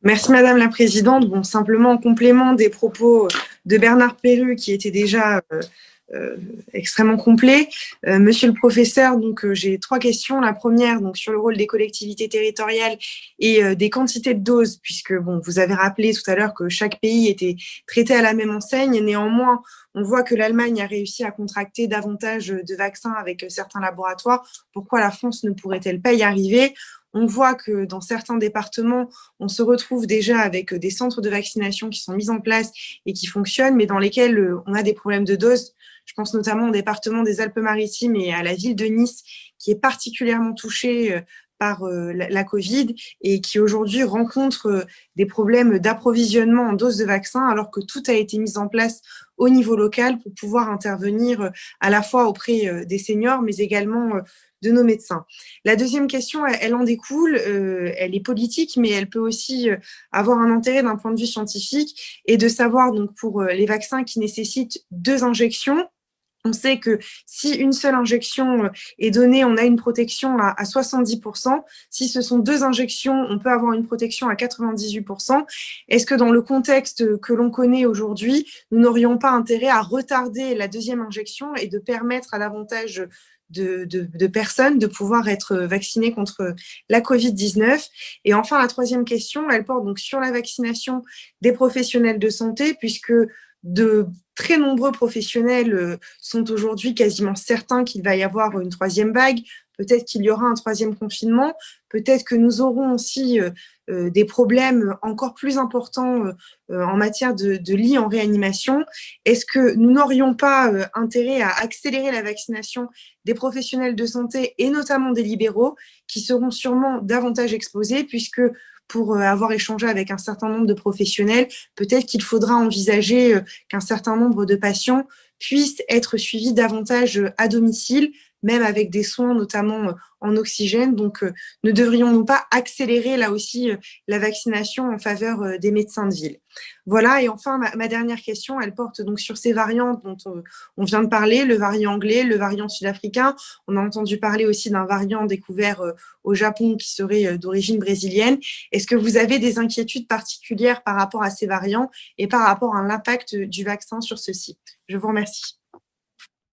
Merci Madame la Présidente. Bon, simplement en complément des propos de Bernard Pérus qui étaient déjà euh, extrêmement complets. Monsieur le professeur, donc j'ai trois questions. La première, donc sur le rôle des collectivités territoriales et des quantités de doses, puisque bon, vous avez rappelé tout à l'heure que chaque pays était traité à la même enseigne. Néanmoins, on voit que l'Allemagne a réussi à contracter davantage de vaccins avec certains laboratoires. Pourquoi la France ne pourrait-elle pas y arriver? On voit que dans certains départements, on se retrouve déjà avec des centres de vaccination qui sont mis en place et qui fonctionnent, mais dans lesquels on a des problèmes de dose. Je pense notamment au département des Alpes-Maritimes et à la ville de Nice, qui est particulièrement touchée par la Covid et qui aujourd'hui rencontre des problèmes d'approvisionnement en doses de vaccins, alors que tout a été mis en place au niveau local pour pouvoir intervenir à la fois auprès des seniors, mais également de nos médecins. La deuxième question, elle en découle, elle est politique, mais elle peut aussi avoir un intérêt d'un point de vue scientifique et de savoir, donc, pour les vaccins qui nécessitent 2 injections, on sait que si une seule injection est donnée, on a une protection à 70%. Si ce sont 2 injections, on peut avoir une protection à 98%. Est-ce que dans le contexte que l'on connaît aujourd'hui, nous n'aurions pas intérêt à retarder la deuxième injection et de permettre à davantage de personnes de pouvoir être vaccinées contre la Covid-19? Et enfin, la troisième question, elle porte donc sur la vaccination des professionnels de santé, puisque de très nombreux professionnels sont aujourd'hui quasiment certains qu'il va y avoir une troisième vague, peut-être qu'il y aura un troisième confinement, peut-être que nous aurons aussi des problèmes encore plus importants en matière de lits en réanimation. Est-ce que nous n'aurions pas intérêt à accélérer la vaccination des professionnels de santé et notamment des libéraux qui seront sûrement davantage exposés, puisque pour avoir échangé avec un certain nombre de professionnels, peut-être qu'il faudra envisager qu'un certain nombre de patients puissent être suivis davantage à domicile, même avec des soins notamment en oxygène. Donc, ne devrions-nous pas accélérer là aussi la vaccination en faveur des médecins de ville? Voilà, et enfin, ma dernière question, elle porte donc sur ces variantes dont on vient de parler, le variant anglais, le variant sud-africain. On a entendu parler aussi d'un variant découvert au Japon qui serait d'origine brésilienne. Est-ce que vous avez des inquiétudes particulières par rapport à ces variants et par rapport à l'impact du vaccin sur ceux-ci? Je vous remercie.